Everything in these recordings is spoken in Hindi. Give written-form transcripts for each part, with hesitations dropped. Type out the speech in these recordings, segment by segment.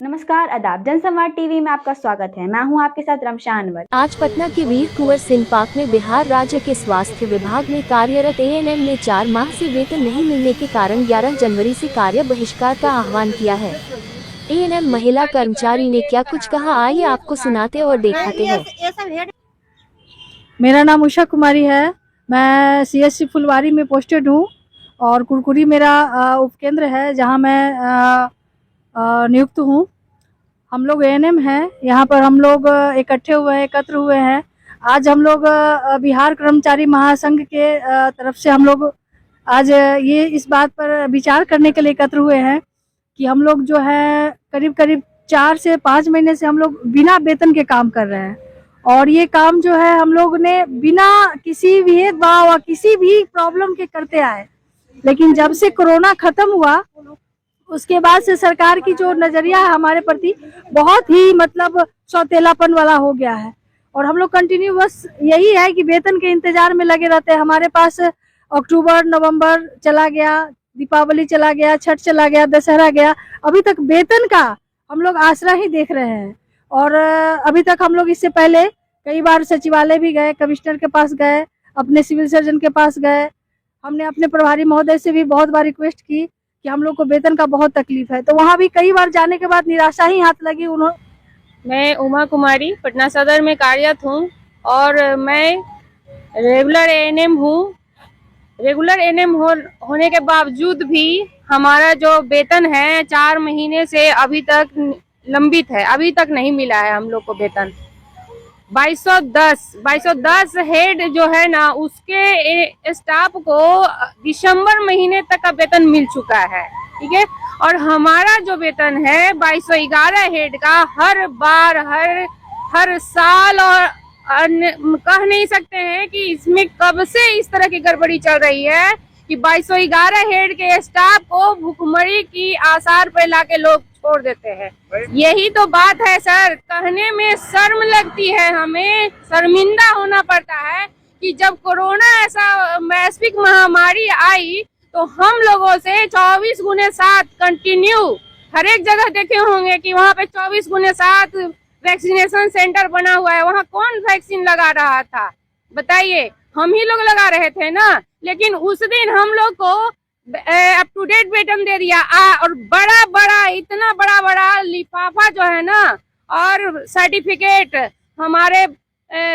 नमस्कार, आदाब। जनसंवाद टीवी में आपका स्वागत है। मैं हूं आपके साथ रमशा अनवर। आज पटना के वीर कुंवर सिंह पार्क में बिहार राज्य के स्वास्थ्य विभाग में कार्यरत एएनएम ने 4 माह से वेतन नहीं मिलने के कारण 11 जनवरी से कार्य बहिष्कार का आह्वान किया है। एएनएम महिला कर्मचारी ने क्या कुछ कहा, आइए आपको सुनाते और दिखाते हैं। मेरा नाम उषा कुमारी है। मैं सीएससी फुलवारी में पोस्टेड हूँ और कुरकुरी मेरा उपकेंद्र है जहाँ मैं नियुक्त हूँ। हम लोग एएनएम हैं, यहाँ पर हम लोग एकत्र हुए हैं। आज हम लोग बिहार कर्मचारी महासंघ के तरफ से हम लोग आज ये इस बात पर विचार करने के लिए एकत्र हुए हैं कि हम लोग जो है करीब 4 से 5 महीने से हम लोग बिना वेतन के काम कर रहे हैं और ये काम जो है हम लोग ने बिना किसी भेदभाव और किसी भी प्रॉब्लम के करते आए। लेकिन जब से कोरोना खत्म हुआ उसके बाद से सरकार की जो नजरिया है हमारे प्रति बहुत ही सौतेलापन वाला हो गया है और हम लोग कंटिन्यू बस यही है कि वेतन के इंतजार में लगे रहते हैं। हमारे पास अक्टूबर नवंबर चला गया, दीपावली चला गया, छठ चला गया, दशहरा गया, अभी तक वेतन का हम लोग आसरा ही देख रहे हैं। और अभी तक हम लोग इससे पहले कई बार सचिवालय भी गए, कमिश्नर के पास गए, अपने सिविल सर्जन के पास गए। हमने अपने प्रभारी महोदय से भी बहुत बार रिक्वेस्ट की कि हम लोग को वेतन का बहुत तकलीफ है, तो वहाँ भी कई बार जाने के बाद निराशा ही हाथ लगी। मैं उमा कुमारी पटना सदर में कार्यरत हूँ और मैं रेगुलर एएनएम हूँ। रेगुलर एएनएम होने के बावजूद भी हमारा जो वेतन है 4 महीने से अभी तक लंबित है, अभी तक नहीं मिला है हम लोग को वेतन। 2210 हेड जो है ना उसके स्टाफ को दिसंबर महीने तक का वेतन मिल चुका है, ठीक है। और हमारा जो वेतन है 2211 हेड का हर बार हर साल और कह नहीं सकते हैं कि इसमें कब से इस तरह की गड़बड़ी चल रही है कि 2211 हेड के स्टाफ को भुखमरी की आसार पे लाके लोग छोड़ देते हैं। यही तो बात है सर, कहने में शर्म लगती है, हमें शर्मिंदा होना पड़ता है कि जब कोरोना ऐसा वैश्विक महामारी आई तो हम लोगों से 24/7 कंटिन्यू हर एक जगह देखे होंगे कि वहाँ पे 24/7 वैक्सीनेशन सेंटर बना हुआ है। वहाँ कौन वैक्सीन लगा रहा था बताइए? हम ही लोग लगा रहे थे ना। लेकिन उस दिन हम लोग को अप टू डेट वेतन दे दिया और इतना बड़ा लिफाफा जो है ना और सर्टिफिकेट हमारे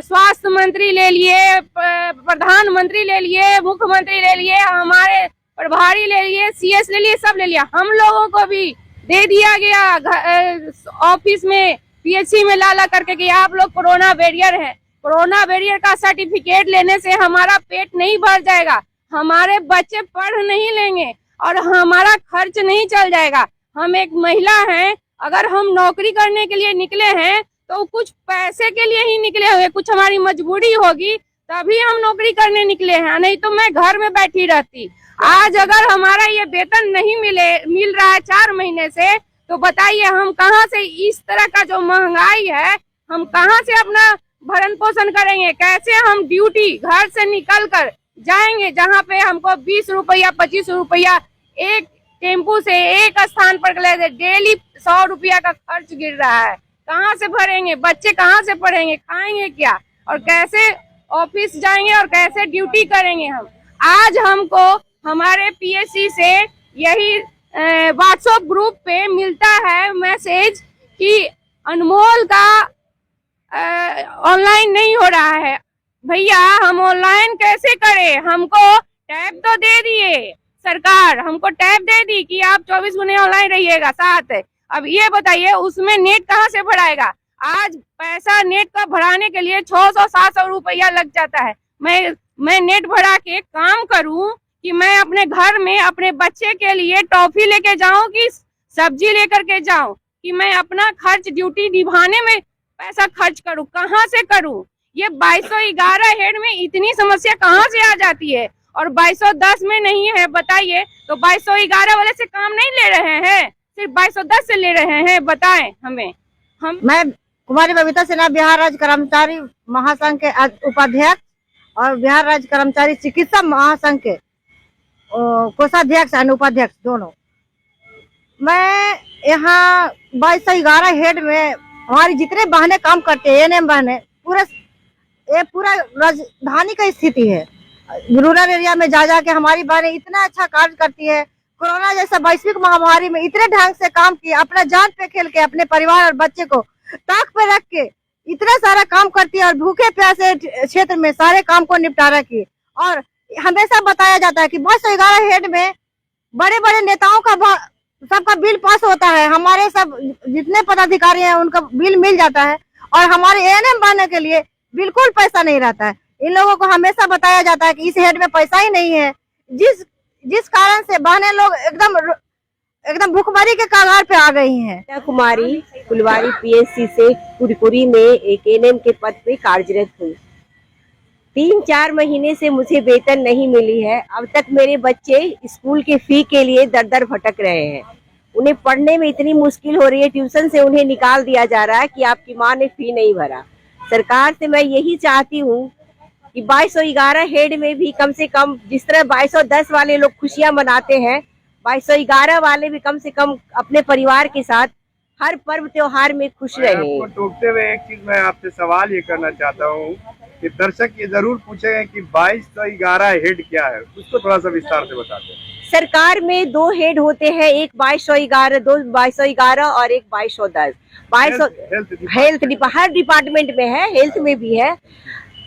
स्वास्थ्य मंत्री ले लिए, प्रधानमंत्री ले लिए, मुख्यमंत्री ले लिए, हमारे प्रभारी ले लिए, सीएस ले लिए, सब ले लिया। हम लोगों को भी दे दिया गया ऑफिस में पीएचसी में ला करके कि आप लोग कोरोना वॉरियर हैं। कोरोना वॉरियर का सर्टिफिकेट लेने से हमारा पेट नहीं भर जाएगा, हमारे बच्चे पढ़ नहीं लेंगे और हमारा खर्च नहीं चल जाएगा। हम एक महिला हैं, अगर हम नौकरी करने के लिए निकले हैं तो कुछ पैसे के लिए ही निकले हुए, कुछ हमारी मजबूरी होगी तभी हम नौकरी करने निकले हैं, नहीं तो मैं घर में बैठी रहती। आज अगर हमारा ये वेतन नहीं मिल रहा है 4 महीने से, तो बताइए हम कहाँ से, इस तरह का जो महंगाई है हम कहाँ से अपना भरण पोषण करेंगे? कैसे हम ड्यूटी घर से निकल कर जाएंगे जहाँ पे हमको 20 रुपया 25 रुपया एक टेम्पू से एक स्थान पर डेली 100 रुपया का खर्च गिर रहा है। कहाँ से भरेंगे? बच्चे कहाँ से पढ़ेंगे? खाएंगे क्या? और कैसे ऑफिस जाएंगे और कैसे ड्यूटी करेंगे हम? आज हमको हमारे पीएससी से यही व्हाट्सएप ग्रुप पे मिलता है मैसेज कि अनमोल का ऑनलाइन नहीं हो रहा है। भैया हम ऑनलाइन कैसे करें? हमको टैब तो दे दिए सरकार, हमको टैब दे दी कि आप 24 घंटे ऑनलाइन रहिएगा साथ। अब ये बताइए उसमें नेट कहाँ से भराएगा? आज पैसा नेट का भराने के लिए 600-700 रुपया लग जाता है। मैं नेट भरा के काम करूं कि मैं अपने घर में अपने बच्चे के लिए टॉफी लेके जाऊं कि सब्जी लेकर के जाऊं, कि मैं अपना खर्च ड्यूटी निभाने में पैसा खर्च करूं? कहाँ से करूं? ये 2211 हेड में इतनी समस्या कहाँ से आ जाती है और 2210 में नहीं है बताइए? तो 2211 वाले से काम नहीं ले रहे हैं, सिर्फ 2210 से ले रहे हैं, बताएं हमें। मैं कुमारी बबीता सिन्हा बिहार राज्य कर्मचारी महासंघ के उपाध्यक्ष और बिहार राज्य कर्मचारी चिकित्सा महासंघ के कोषाध्यक्ष और उपाध्यक्ष दोनों। मैं यहाँ 2211 हेड में हमारी जितने बहनें काम करते हैं, एएनएम बहनें, पूरा राजधानी का स्थिति है। रूरल एरिया में जा जाके हमारी बहनें इतना अच्छा कार्य करती है। कोरोना जैसा वैश्विक महामारी में इतने ढंग से काम किया, अपना जान पे खेल के अपने परिवार और बच्चे को ताक पे रख के इतना सारा काम करती है और भूखे प्यासे क्षेत्र में सारे काम को निपटारा की। और हमेशा बताया जाता है कि 2211 हेड में बड़े बड़े नेताओं का सबका बिल पास होता है, हमारे सब जितने पदाधिकारी हैं उनका बिल मिल जाता है और हमारे एएनएम बनने के लिए बिल्कुल पैसा नहीं रहता है। इन लोगों को हमेशा बताया जाता है कि इस हेड में पैसा ही नहीं है, जिस कारण से बहनें लोग एकदम भूखमरी के कगार पे आ गई हैं। मीना कुमारी फुलवारी पीएससी से कुरकुरी में एक एएनएम के पद पे कार्यरत हूँ। 3-4 महीने से मुझे वेतन नहीं मिली है। अब तक मेरे बच्चे स्कूल के फी के लिए दर दर भटक रहे हैं। उन्हें पढ़ने में इतनी मुश्किल हो रही है, ट्यूशन से उन्हें निकाल दिया जा रहा है कि आपकी माँ ने फी नहीं भरा। सरकार से मैं यही चाहती हूँ कि 2211 हेड में भी कम से कम जिस तरह 2210 वाले लोग खुशियां मनाते हैं, 2211 वाले भी कम से कम अपने परिवार के साथ हर पर्व त्योहार में खुश रहे। आपको टोकते हुए एक चीज मैं आपसे सवाल ये करना चाहता हूँ कि दर्शक ये जरूर पूछेंगे कि 2211 हेड क्या है, उसको थोड़ा सा विस्तार से बता दें। सरकार में 2 हेड होते हैं, एक 2211, 2211 और एक 2210। हेल्थ हर डिपार्टमेंट में है, हेल्थ में भी है।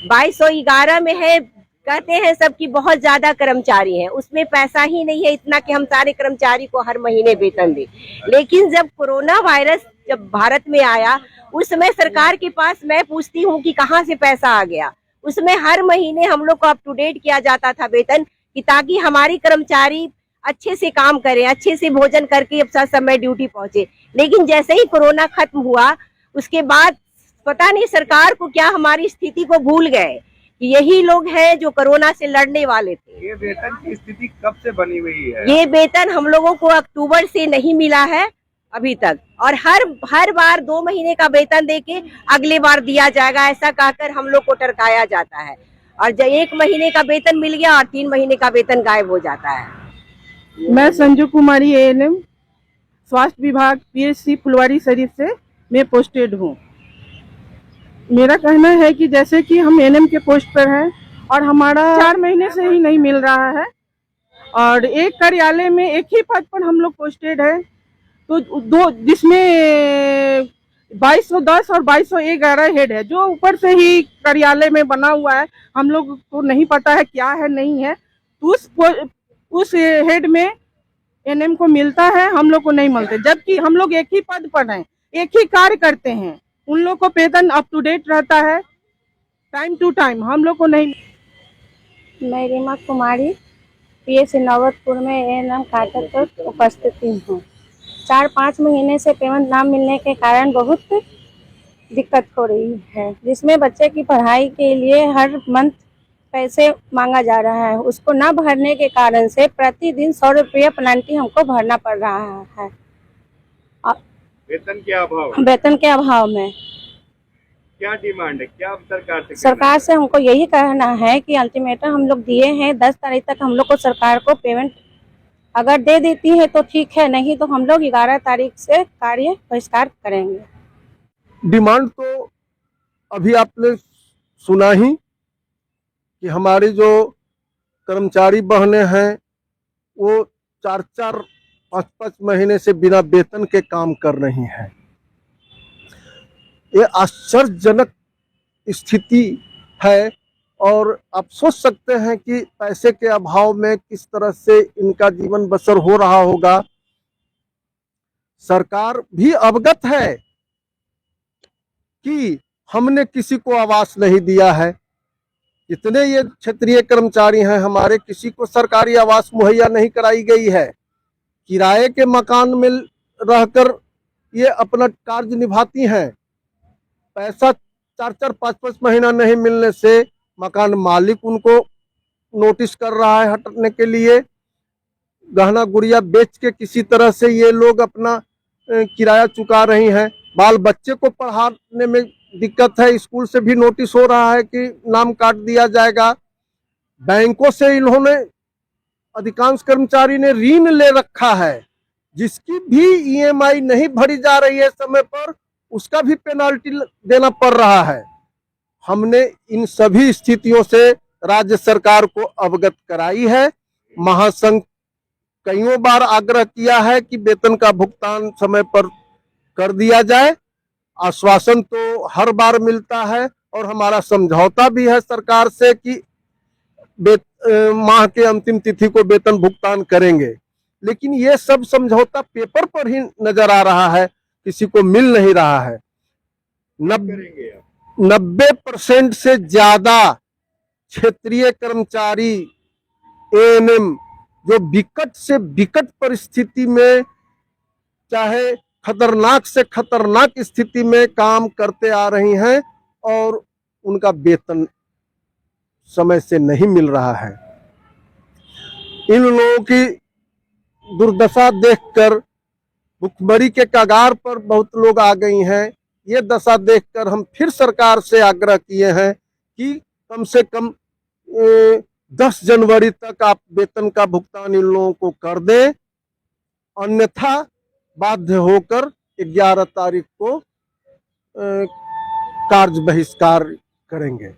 2211 में है, कहते हैं सबकी बहुत ज्यादा कर्मचारी हैं, उसमें पैसा ही नहीं है इतना कि हम सारे कर्मचारी को हर महीने वेतन दें। लेकिन जब कोरोना वायरस जब भारत में आया, उस समय सरकार के पास मैं पूछती हूँ कि कहाँ से पैसा आ गया। उसमें हर महीने हम लोग को अप टू डेट किया जाता था वेतन, कि ताकि हमारी कर्मचारी अच्छे से काम करें, अच्छे से भोजन करके अपना समय ड्यूटी पहुंचे। लेकिन जैसे ही कोरोना खत्म हुआ, उसके बाद पता नहीं सरकार को क्या हमारी स्थिति को भूल गए कि यही लोग हैं जो कोरोना से लड़ने वाले थे। ये वेतन की स्थिति कब से बनी हुई है? ये वेतन हम लोगों को अक्टूबर से नहीं मिला है अभी तक, और हर बार 2 महीने का वेतन देके अगले बार दिया जाएगा ऐसा कहकर हम लोग को टरकाया जाता है। और जब 1 महीने का वेतन मिल गया और 3 महीने का वेतन गायब हो जाता है। मैं संजू कुमारी एएनएम स्वास्थ्य विभाग पीएससी फुलवारी शरीफ से मैं पोस्टेड हूँ। मेरा कहना है कि जैसे कि हम एएनएम के पोस्ट पर हैं और हमारा 4 महीने से ही नहीं मिल रहा है और एक कार्यालय में एक ही पद पर हम लोग पोस्टेड है, तो 2 जिसमें 2210 और 2211 हेड है, जो ऊपर से ही कार्यालय में बना हुआ है, हम लोग को नहीं पता है क्या है नहीं है। तो उस हेड में एएनएम को मिलता है, हम लोग को नहीं मिलते, जबकि हम लोग एक ही पद पर हैं, एक ही कार्य करते हैं। उन लोग को वेतन अप टू डेट रहता है, टाइम टू टाइम, हम लोग को नहीं। मैं रीमा कुमारी पीएससी नौबतपुर में एएनएम कार्यरत पर उपस्थित हूँ। 4-5 महीने से पेमेंट ना मिलने के कारण बहुत दिक्कत हो रही है, जिसमें बच्चे की पढ़ाई के लिए हर मंथ पैसे मांगा जा रहा है। उसको ना भरने के कारण से प्रतिदिन 100 रुपये पेनल्टी हमको भरना पड़ रहा है वेतन के अभाव में। क्या डिमांड है, क्या सरकार से हमको यही कहना है कि अल्टीमेटम हम लोग दिए हैं, 10 तारीख तक हम लोग को सरकार को पेमेंट अगर दे देती है तो ठीक है, नहीं तो हम लोग 11 तारीख से कार्य बहिष्कार करेंगे। डिमांड तो अभी आपने सुना ही कि हमारी जो कर्मचारी बहनें हैं वो 4-4, 5-5 महीने से बिना वेतन के काम कर रही हैं। ये आश्चर्यजनक स्थिति है और आप सोच सकते हैं कि पैसे के अभाव में किस तरह से इनका जीवन बसर हो रहा होगा। सरकार भी अवगत है कि हमने किसी को आवास नहीं दिया है। इतने ये क्षेत्रीय कर्मचारी हैं हमारे, किसी को सरकारी आवास मुहैया नहीं कराई गई है। किराए के मकान में रहकर ये अपना कार्य निभाती हैं। पैसा 4-4, 5-5 महीना नहीं मिलने से मकान मालिक उनको नोटिस कर रहा है हटने के लिए। गहना गुड़िया बेच के किसी तरह से ये लोग अपना किराया चुका रही हैं। बाल बच्चे को पढ़ाने में दिक्कत है, स्कूल से भी नोटिस हो रहा है कि नाम काट दिया जाएगा। बैंकों से इन्होंने अधिकांश कर्मचारी ने ऋण ले रखा है जिसकी भी ईएमआई नहीं भरी जा रही है समय पर, उसका भी पेनाल्टी देना पड़ रहा है। हमने इन सभी स्थितियों से राज्य सरकार को अवगत कराई है। महासंघ कईयों बार आग्रह किया है कि वेतन का भुगतान समय पर कर दिया जाए। आश्वासन तो हर बार मिलता है और हमारा समझौता भी है सरकार से कि माह के अंतिम तिथि को वेतन भुगतान करेंगे, लेकिन ये सब समझौता पेपर पर ही नजर आ रहा है, किसी को मिल नहीं रहा है। 90% से ज्यादा क्षेत्रीय कर्मचारी एएनएम जो विकट से विकट परिस्थिति में, चाहे खतरनाक से खतरनाक स्थिति में काम करते आ रही हैं और उनका वेतन समय से नहीं मिल रहा है। इन लोगों की दुर्दशा देखकर भुखमरी के कगार पर बहुत लोग आ गई हैं। ये दशा देखकर हम फिर सरकार से आग्रह किए हैं कि कम से कम 10 जनवरी तक आप वेतन का भुगतान इन लोगों को कर दें, अन्यथा बाध्य होकर 11 तारीख को कार्य बहिष्कार करेंगे।